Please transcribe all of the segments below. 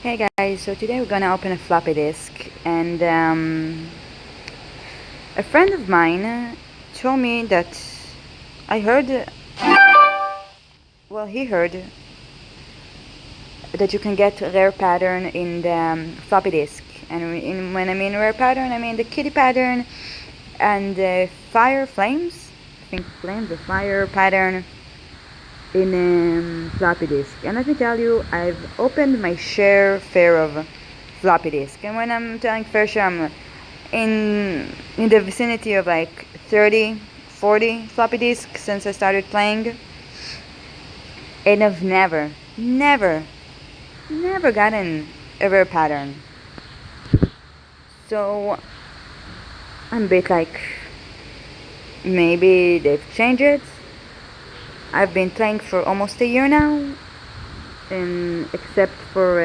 Hey guys, so today we're gonna open a floppy disk, and a friend of mine told me that I heard, well, he heard that you can get rare pattern in the floppy disk, and when I mean rare pattern, I mean the kitty pattern and the fire flames. I think flames, the fire pattern in floppy disk. And let me tell you, I've opened my fair of floppy disk, and when I'm telling fair share, I'm in the vicinity of like 30, 40 floppy disks since I started playing, and I've never gotten a rare pattern. So I'm a bit like, maybe they've changed it. I've been playing for almost a year now, and except for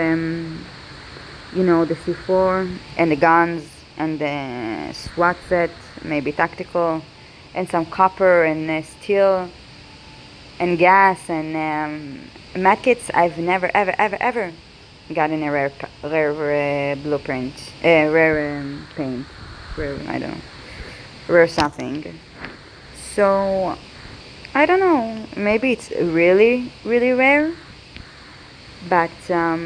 the C4 and the guns and the SWAT set, maybe tactical, and some copper and steel and gas and medkits, I've never ever gotten a rare blueprint, rare paint, rare, I don't know, rare something. So I don't know, maybe it's really rare, but I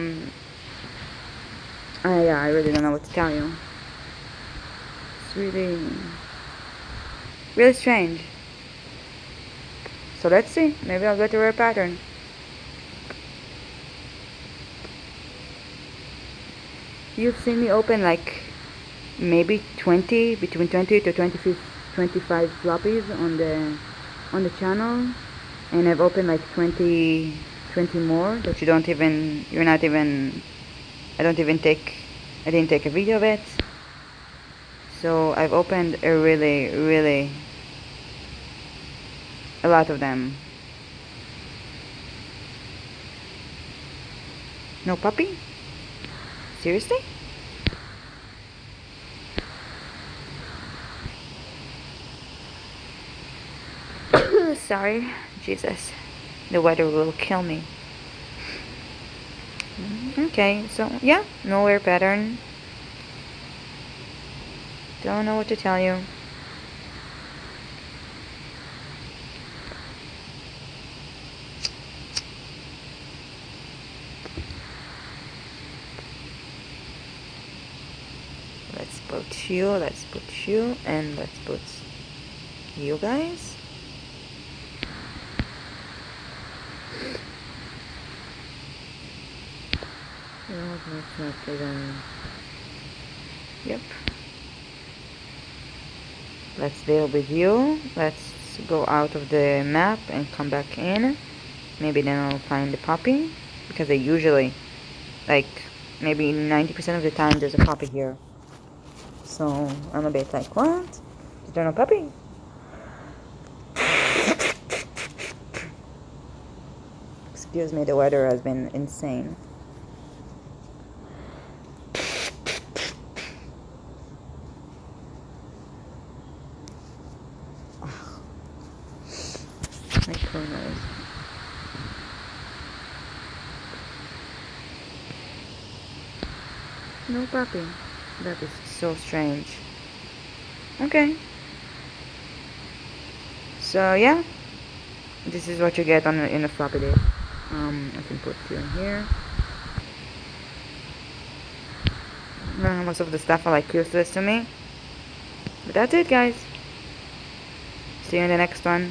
really don't know what to tell you. It's really strange. So let's see, maybe I'll get a rare pattern. You've seen me open like maybe between 20 to 25 floppies on the channel, and I've opened like 20 more that I didn't take a video of it. So I've opened a really a lot of them. No puppy? Seriously? Sorry, Jesus, the weather will kill me. Okay, so yeah, no rare pattern. Don't know what to tell you. Let's put you, and let's put you guys. No, that's not even. Yep. Let's deal with you. Let's go out of the map and come back in. Maybe then I'll find the puppy, because I usually, like, maybe 90% of the time there's a puppy here. So I'm a bit like, what? Is there no puppy? Excuse me, the weather has been insane. My poor nose. No puppy. That is so strange. Okay. So yeah, this is what you get in a floppy disk. I can put you in here. Most of the stuff are like useless to me. But that's it, guys. See you in the next one.